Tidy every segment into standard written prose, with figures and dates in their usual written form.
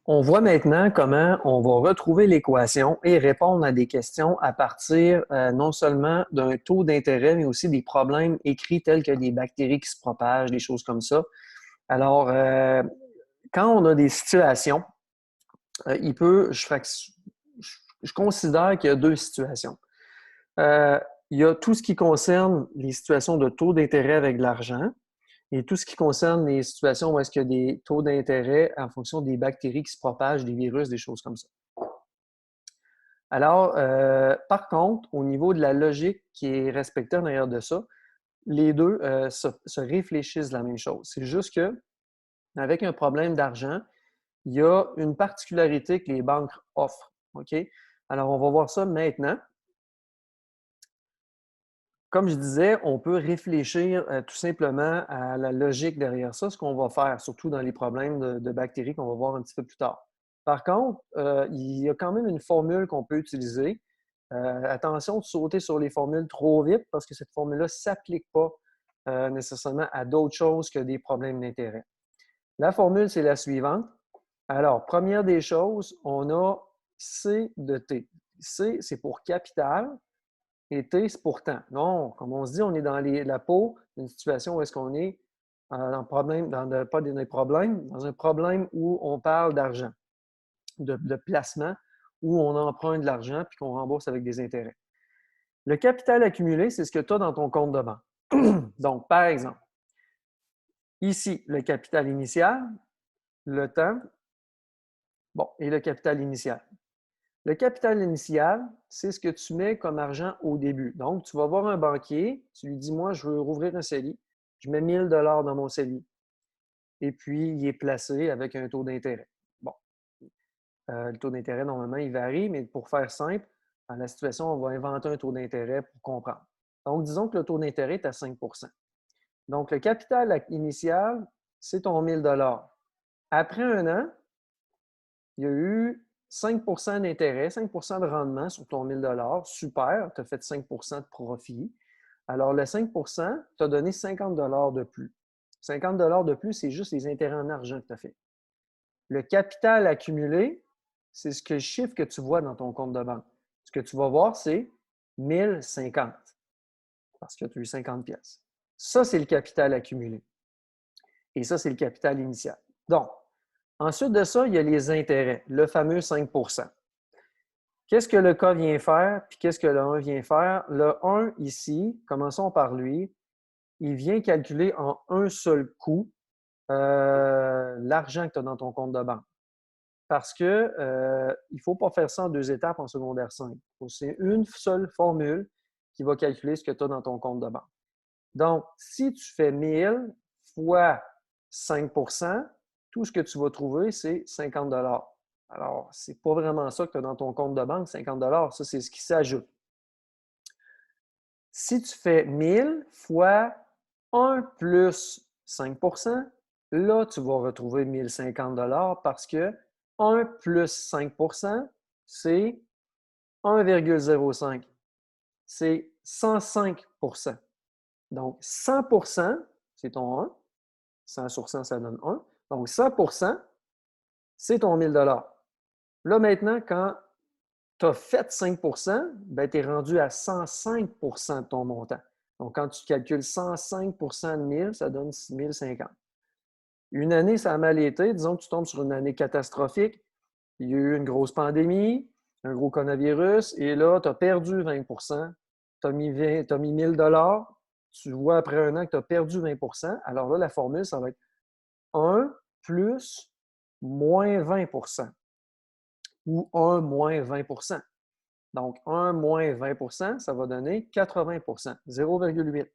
On voit maintenant comment on va retrouver l'équation et répondre à des questions à partir non seulement d'un taux d'intérêt, mais aussi des problèmes écrits tels que des bactéries qui se propagent, des choses comme ça. Alors, quand on a des situations, je considère qu'il y a deux situations. Euh, il y a tout ce qui concerne les situations de taux d'intérêt avec de l'argent et tout ce qui concerne les situations où est-ce qu'il y a des taux d'intérêt en fonction des bactéries qui se propagent, des virus, des choses comme ça. Alors, par contre, au niveau de la logique qui est respectée en arrière de ça, les deux se réfléchissent de la même chose. C'est juste que avec un problème d'argent, il y a une particularité que les banques offrent. OK? Alors, on va voir ça maintenant. Comme je disais, on peut réfléchir tout simplement à la logique derrière ça, ce qu'on va faire, surtout dans les problèmes de bactéries qu'on va voir un petit peu plus tard. Par contre, il y a quand même une formule qu'on peut utiliser. Attention de sauter sur les formules trop vite parce que cette formule-là ne s'applique pas nécessairement à d'autres choses que des problèmes d'intérêt. La formule, c'est la suivante. Alors, première des choses, on a C de T. C, c'est pour capital. Et T, c'est pour temps. Non, comme on se dit, on est dans la peau d'une situation où est-ce qu'on est dans, problème, pas dans des problèmes, dans un problème où on parle d'argent, de placement, où on emprunte de l'argent puis qu'on rembourse avec des intérêts. Le capital accumulé, c'est ce que tu as dans ton compte de banque. Donc, par exemple, ici, le capital initial, le temps, bon, et le capital initial. Le capital initial, c'est ce que tu mets comme argent au début. Donc, tu vas voir un banquier, tu lui dis, moi, je veux rouvrir un CELI, je mets 1000 dollars dans mon CELI. Et puis, il est placé avec un taux d'intérêt. Bon, le taux d'intérêt, normalement, il varie, mais pour faire simple, dans la situation, on va inventer un taux d'intérêt pour comprendre. Donc, disons que le taux d'intérêt est à 5 Donc, le capital initial, c'est ton 1000 dollars. Après un an, il y a eu 5 d'intérêt, 5 de rendement sur ton 1000 dollars. Super, tu as fait 5 de profit. Alors, le 5 t'a donné 50 dollars de plus. 50 dollars de plus, c'est juste les intérêts en argent que tu as fait. Le capital accumulé, c'est le chiffre que tu vois dans ton compte de banque. Ce que tu vas voir, c'est 1050 parce que tu as eu 50 pièces. Ça, c'est le capital accumulé. Et ça, c'est le capital initial. Donc, ensuite de ça, il y a les intérêts, le fameux 5 Qu'est-ce que le K vient faire, puis qu'est-ce que le 1 vient faire? Le 1 ici, commençons par lui, il vient calculer en un seul coup l'argent que tu as dans ton compte de banque. Parce que il ne faut pas faire ça en deux étapes en secondaire 5. C'est une seule formule qui va calculer ce que tu as dans ton compte de banque. Donc, si tu fais 1000 fois 5 tout ce que tu vas trouver, c'est 50 Alors, ce n'est pas vraiment ça que tu as dans ton compte de banque, 50 ça, c'est ce qui s'ajoute. Si tu fais 1000 fois 1 plus 5 là, tu vas retrouver 1050 parce que 1 plus 5 c'est 1,05. C'est 105 Donc, 100 c'est ton 1. 100 sur 100, ça donne 1. Donc, 100 c'est ton 1000 Là, maintenant, quand tu as fait 5 ben, tu es rendu à 105 de ton montant. Donc, quand tu calcules 105 de 1000, ça donne 1050. Une année, ça a mal été. Disons que tu tombes sur une année catastrophique. Il y a eu une grosse pandémie, un gros coronavirus, et là, tu as perdu 20 tu as mis 1000 tu vois après un an que tu as perdu 20 alors là, la formule, ça va être 1 plus moins 20 ou 1 moins 20 Donc, 1 moins 20 ça va donner 80 0,8.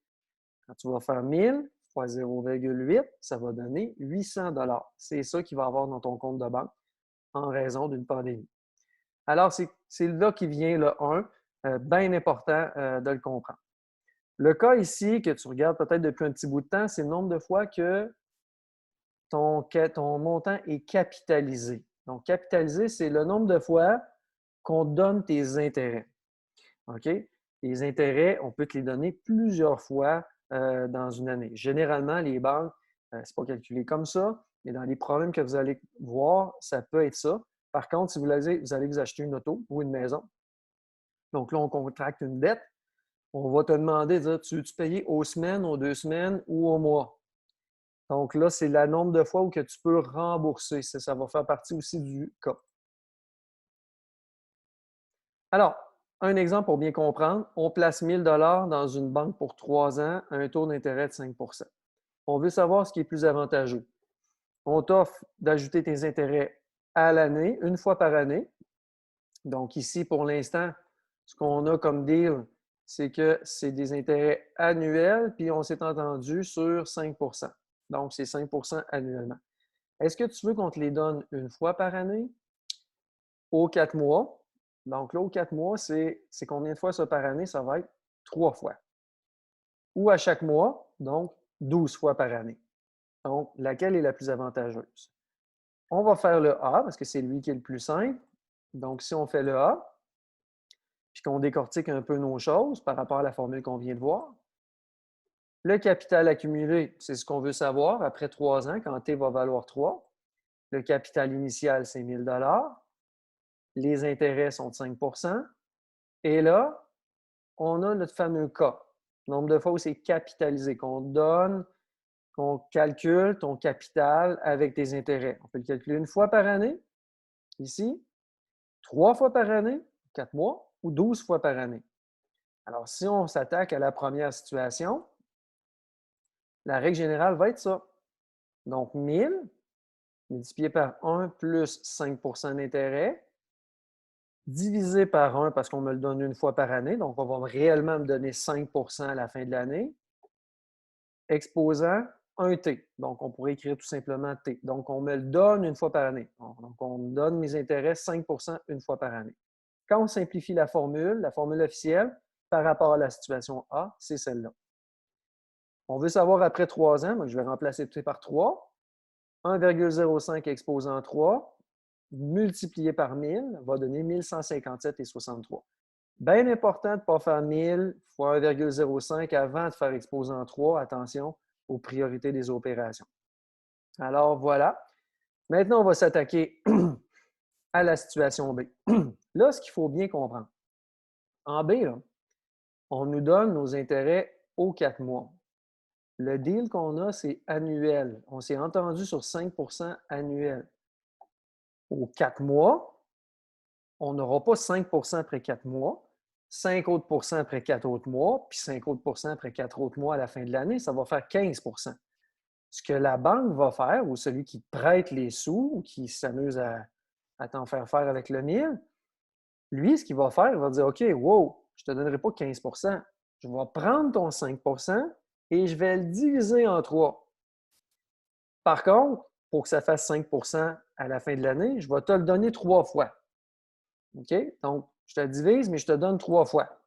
Quand tu vas faire 1000 fois 0,8, ça va donner 800 C'est ça qu'il va avoir dans ton compte de banque en raison d'une pandémie. Alors, c'est là qui vient le 1, bien important de le comprendre. Le cas ici, que tu regardes peut-être depuis un petit bout de temps, c'est le nombre de fois que ton montant est capitalisé. Donc, capitalisé, c'est le nombre de fois qu'on donne tes intérêts. OK? Les intérêts, on peut te les donner plusieurs fois dans une année. Généralement, les banques, ce n'est pas calculé comme ça, Mais dans les problèmes que vous allez voir, ça peut être ça. Par contre, si vous allez vous acheter une auto ou une maison, donc là, on contracte une dette, on va te demander, tu veux-tu payer aux semaines, aux 2 semaines ou au mois? Donc là, c'est le nombre de fois où que tu peux rembourser. Ça va faire partie aussi du cas. Alors, un exemple pour bien comprendre, on place 1 000 dans une banque pour 3 ans à un taux d'intérêt de 5 %. On veut savoir ce qui est plus avantageux. On t'offre d'ajouter tes intérêts à l'année, une fois par année. Donc ici, pour l'instant, ce qu'on a comme deal, c'est que c'est des intérêts annuels, puis on s'est entendu sur 5 %. Donc, c'est 5 % annuellement. Est-ce que tu veux qu'on te les donne une fois par année? Aux 4 mois. Donc là, aux 4 mois, c'est combien de fois ça par année? Ça va être 3 fois. Ou à chaque mois, donc 12 fois par année. Donc, laquelle est la plus avantageuse? On va faire le A parce que c'est lui qui est le plus simple. Donc, si on fait le A, puis qu'on décortique un peu nos choses par rapport à la formule qu'on vient de voir, le capital accumulé, c'est ce qu'on veut savoir après 3 ans, quand T va valoir 3. Le capital initial, c'est 1 000 $. Les intérêts sont de 5 %. Et là, on a notre fameux K, nombre de fois où c'est capitalisé, qu'on calcule ton capital avec tes intérêts. On peut le calculer une fois par année, ici, 3 fois par année, 4 mois, ou 12 fois par année. Alors, si on s'attaque à la première situation, la règle générale va être ça. Donc, 1000 multiplié par 1 plus 5 % d'intérêt, divisé par 1 parce qu'on me le donne une fois par année, donc on va réellement me donner 5 % à la fin de l'année, exposant un T. Donc, on pourrait écrire tout simplement T. Donc, on me le donne une fois par année. Donc, on me donne mes intérêts 5 % une fois par année. Quand on simplifie la formule officielle, par rapport à la situation A, c'est celle-là. On veut savoir après 3 ans, donc je vais remplacer T par 3. 1,05 exposant 3, multiplié par 1000, va donner 1157,63. Bien important de ne pas faire 1000 fois 1,05 avant de faire exposant 3. Attention aux priorités des opérations. Alors voilà. Maintenant, on va s'attaquer à la situation B. Là, ce qu'il faut bien comprendre. En B, là, on nous donne nos intérêts aux 4 mois. Le deal qu'on a, c'est annuel. On s'est entendu sur 5 % annuel. Aux 4 mois, on n'aura pas 5 % après 4 mois, 5 autres pourcents après 4 autres mois, puis 5 autres pourcents après 4 autres mois à la fin de l'année, ça va faire 15 %. Ce que la banque va faire, ou celui qui prête les sous, ou qui s'amuse à t'en faire faire avec le 1000, lui, ce qu'il va faire, il va dire OK, wow, je ne te donnerai pas 15 %. Je vais prendre ton 5 % et je vais le diviser en 3. Par contre, pour que ça fasse 5 % à la fin de l'année, je vais te le donner 3 fois. OK? Donc, je te divise, mais je te donne 3 fois.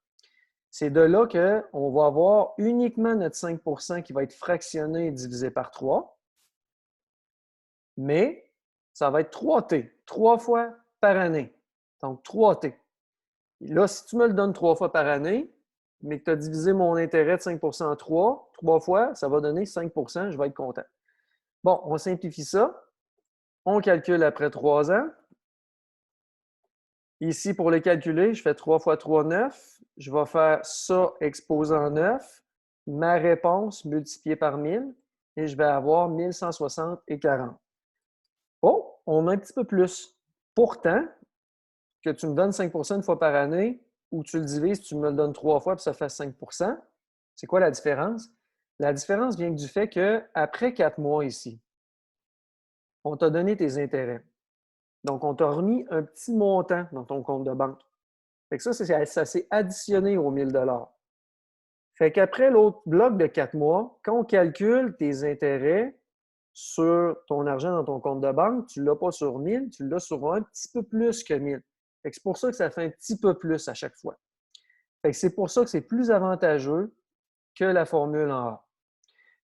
C'est de là qu'on va avoir uniquement notre 5 % qui va être fractionné et divisé par 3. Mais ça va être 3T, 3 fois par année. Donc, 3T. Là, si tu me le donnes 3 fois par année, mais que tu as divisé mon intérêt de 5 % en 3 fois, ça va donner 5 % je vais être content. Bon, on simplifie ça. On calcule après 3 ans. Ici, pour le calculer, je fais 3 fois 3, 9. Je vais faire ça exposant 9. Ma réponse multipliée par 1000 et je vais avoir 1160 et 40. Oh, on a un petit peu plus. Pourtant, que tu me donnes 5 % une fois par année ou tu le divises, tu me le donnes 3 fois puis ça fait 5 %, c'est quoi la différence? La différence vient du fait qu'après 4 mois ici, on t'a donné tes intérêts. Donc, on t'a remis un petit montant dans ton compte de banque. Fait que ça s'est additionné aux 1000 $. Fait qu'après l'autre bloc de 4 mois, quand on calcule tes intérêts sur ton argent dans ton compte de banque, tu ne l'as pas sur 1000, tu l'as sur un petit peu plus que 1000. Fait que c'est pour ça que ça fait un petit peu plus à chaque fois. Fait que c'est pour ça que c'est plus avantageux que la formule en A.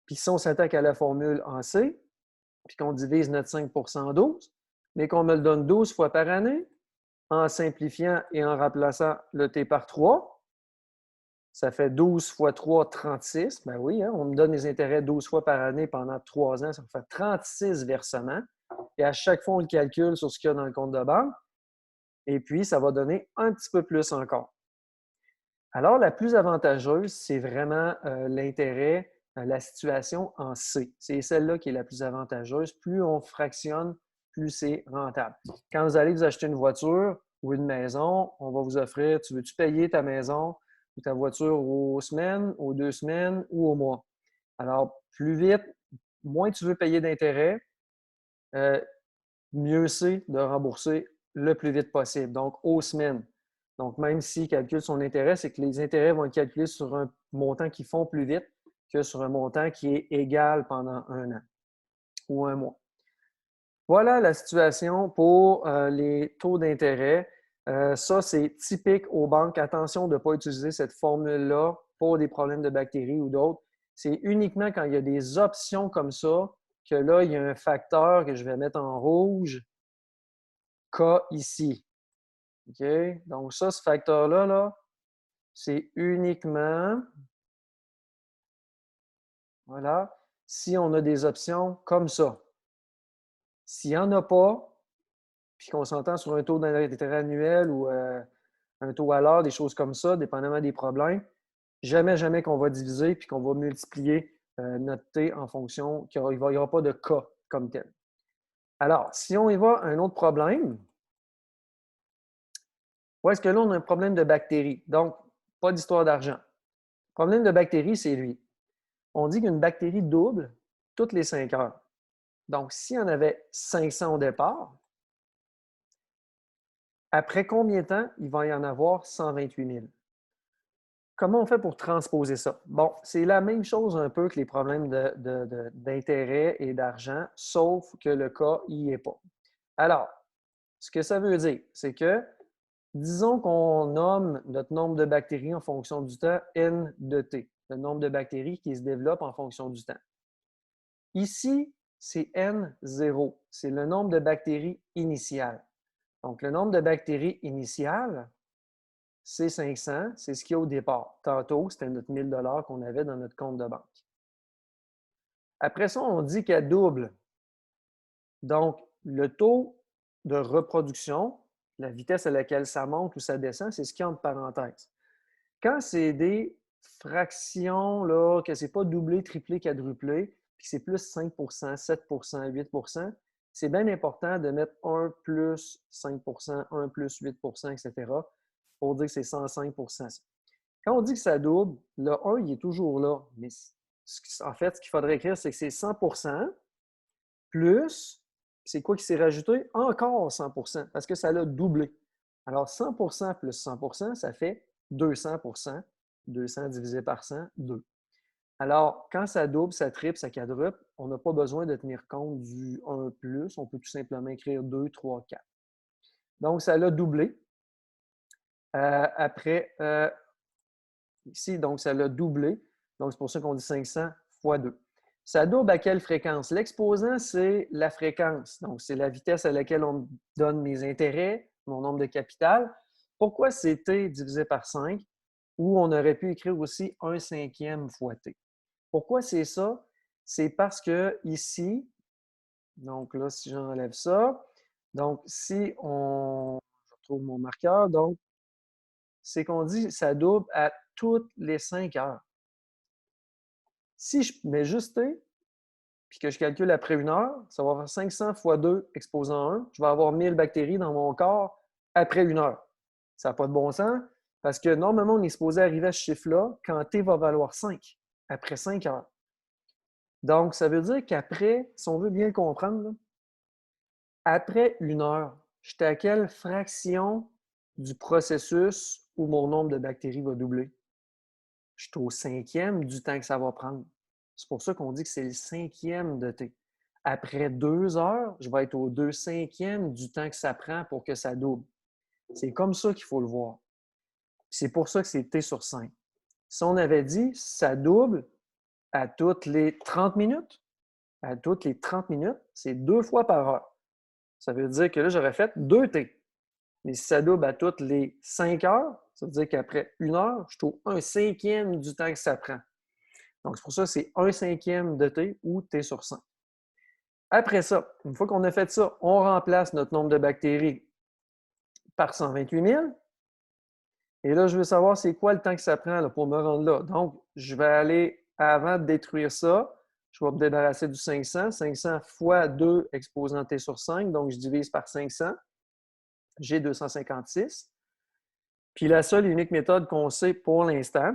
Puis si on s'attaque à la formule en C, puis qu'on divise notre 5 % en 12, mais qu'on me le donne 12 fois par année, en simplifiant et en remplaçant le T par 3, Ça fait 12 fois 3, 36. Ben oui, hein, on me donne mes intérêts 12 fois par année pendant 3 ans. Ça fait 36 versements. Et à chaque fois, on le calcule sur ce qu'il y a dans le compte de banque. Et puis, ça va donner un petit peu plus encore. Alors, la plus avantageuse, c'est vraiment l'intérêt, la situation en C. C'est celle-là qui est la plus avantageuse. Plus on fractionne, plus c'est rentable. Quand vous allez vous acheter une voiture ou une maison, on va vous offrir, tu veux-tu payer ta maison ou ta voiture aux semaines, aux 2 semaines ou au mois? Alors, plus vite, moins tu veux payer d'intérêt, euh, mieux c'est de rembourser le plus vite possible, donc aux semaines. Donc, même s'il calcule son intérêt, c'est que les intérêts vont être calculés sur un montant qui fond plus vite que sur un montant qui est égal pendant un an ou un mois. Voilà la situation pour les taux d'intérêt. Ça, c'est typique aux banques. Attention de ne pas utiliser cette formule-là pour des problèmes de bactéries ou d'autres. C'est uniquement quand il y a des options comme ça que là, il y a un facteur que je vais mettre en rouge, K ici. OK? Donc, ça, ce facteur-là, là, c'est uniquement, voilà, si on a des options comme ça. S'il n'y en a pas, puis qu'on s'entend sur un taux d'intérêt annuel ou un taux à l'heure, des choses comme ça, dépendamment des problèmes, jamais, jamais qu'on va diviser puis qu'on va multiplier notre T en fonction qu'il n'y aura pas de K comme tel. Alors, si on y va à un autre problème, où est-ce que là, on a un problème de bactéries? Donc, pas d'histoire d'argent. Le problème de bactéries, c'est lui. On dit qu'une bactérie double toutes les 5 heures. Donc, s'il y en avait 500 au départ, après combien de temps il va y en avoir 128 000? Comment on fait pour transposer ça? Bon, c'est la même chose un peu que les problèmes d'intérêt et d'argent, sauf que le cas n'y est pas. Alors, ce que ça veut dire, c'est que, disons qu'on nomme notre nombre de bactéries en fonction du temps N de T, le nombre de bactéries qui se développent en fonction du temps. Ici, c'est N0, c'est le nombre de bactéries initiales. Donc, le nombre de bactéries initiales, c'est 500, c'est ce qu'il y a au départ. Tantôt, c'était notre 1000 $ qu'on avait dans notre compte de banque. Après ça, on dit qu'elle double. Donc, le taux de reproduction, la vitesse à laquelle ça monte ou ça descend, c'est ce qu'il y a entre parenthèses. Quand c'est des fractions, là, que ce n'est pas doublé, triplé, quadruplé, puis que c'est plus 5 7 8 c'est bien important de mettre 1 plus 5 1 plus 8 etc. pour dire que c'est 105 Quand on dit que ça double, le 1, il est toujours là. Mais en fait, ce qu'il faudrait écrire, c'est que c'est 100 plus, c'est quoi qui s'est rajouté? Encore 100 parce que ça l'a doublé. Alors, 100 plus 100 ça fait 200 200 divisé par 100, 2. Alors, quand ça double, ça triple, ça quadruple, on n'a pas besoin de tenir compte du 1 plus. On peut tout simplement écrire 2, 3, 4. Donc, ça l'a doublé. Après, ici, donc, ça l'a doublé. Donc, c'est pour ça qu'on dit 500 fois 2. Ça double à quelle fréquence? L'exposant, c'est la fréquence. Donc, c'est la vitesse à laquelle on me donne mes intérêts, mon nombre de capital. Pourquoi c'est T divisé par 5? Ou on aurait pu écrire aussi 1/5 fois T. Pourquoi c'est ça? C'est parce que ici, donc là, si j'enlève ça, donc si on, je retrouve mon marqueur, donc c'est qu'on dit ça double à toutes les 5 heures. Si je mets juste T, puis que je calcule après 1 heure, ça va faire 500 fois 2 exposant 1. Je vais avoir 1000 bactéries dans mon corps après 1 heure. Ça n'a pas de bon sens parce que normalement, on est supposé arriver à ce chiffre-là quand T va valoir 5, après 5 heures. Donc, ça veut dire qu'après, si on veut bien le comprendre, là, après 1 heure, j'étais à quelle fraction du processus où mon nombre de bactéries va doubler? Je suis au 5e du temps que ça va prendre. C'est pour ça qu'on dit que c'est le 5e de T. Après 2 heures, je vais être au 2/5 du temps que ça prend pour que ça double. C'est comme ça qu'il faut le voir. C'est pour ça que c'est T sur 5. Si on avait dit ça double à toutes les 30 minutes, à toutes les 30 minutes, c'est 2 fois par heure. Ça veut dire que là, j'aurais fait 2 T. Mais si ça double à toutes les 5 heures, Ça veut dire qu'après 1 heure, je suis au 1/5 du temps que ça prend. Donc, c'est pour ça que c'est 1/5 de T ou T sur 5. Après ça, une fois qu'on a fait ça, on remplace notre nombre de bactéries par 128 000. Et là, je veux savoir c'est quoi le temps que ça prend là, pour me rendre là. Donc, je vais aller, avant de détruire ça, je vais me débarrasser du 500. 500 fois 2 exposant T sur 5. Donc, je divise par 500. J'ai 256. Puis la seule et unique méthode qu'on sait pour l'instant,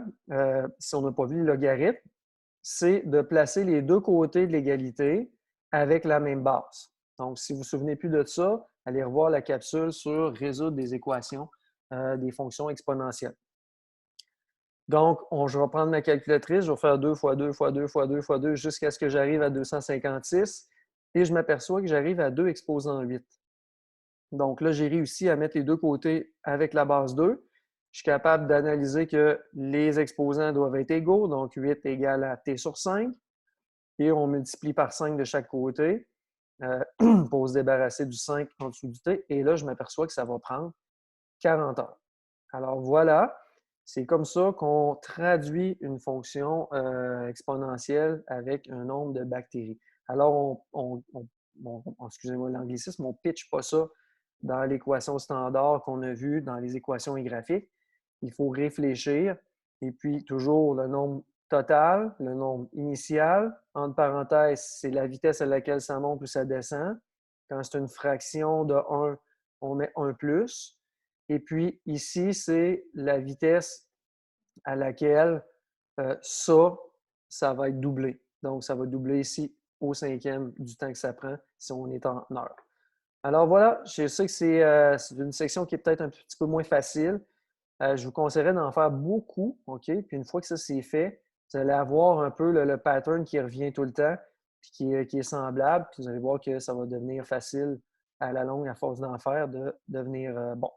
si on n'a pas vu le logarithme, c'est de placer les deux côtés de l'égalité avec la même base. Donc, si vous ne vous souvenez plus de ça, allez revoir la capsule sur résoudre des équations des fonctions exponentielles. Donc, je vais prendre ma calculatrice, je vais faire 2 fois 2 fois 2 fois 2 fois 2 jusqu'à ce que j'arrive à 256 et je m'aperçois que j'arrive à 2 exposant 8. Donc là, j'ai réussi à mettre les deux côtés avec la base 2. Je suis capable d'analyser que les exposants doivent être égaux, donc 8 égale à T sur 5. Et on multiplie par 5 de chaque côté pour se débarrasser du 5 en dessous du T. Et là, je m'aperçois que ça va prendre 40 heures. Alors voilà, c'est comme ça qu'on traduit une fonction exponentielle avec un nombre de bactéries. Alors, excusez-moi l'anglicisme, on ne pitche pas ça dans l'équation standard qu'on a vue dans les équations et graphiques. Il faut réfléchir et puis toujours le nombre total, le nombre initial. Entre parenthèses, c'est la vitesse à laquelle ça monte ou ça descend. Quand c'est une fraction de 1, on met 1 plus. Et puis ici, c'est la vitesse à laquelle ça va être doublé. Donc, ça va doubler ici au 5e du temps que ça prend si on est en heure. Alors voilà, je sais que c'est une section qui est peut-être un petit peu moins facile. Je vous conseillerais d'en faire beaucoup, OK? Puis une fois que ça c'est fait, vous allez avoir un peu le pattern qui revient tout le temps, puis qui est semblable, puis vous allez voir que ça va devenir facile à la longue, à force d'en faire, de devenir bon.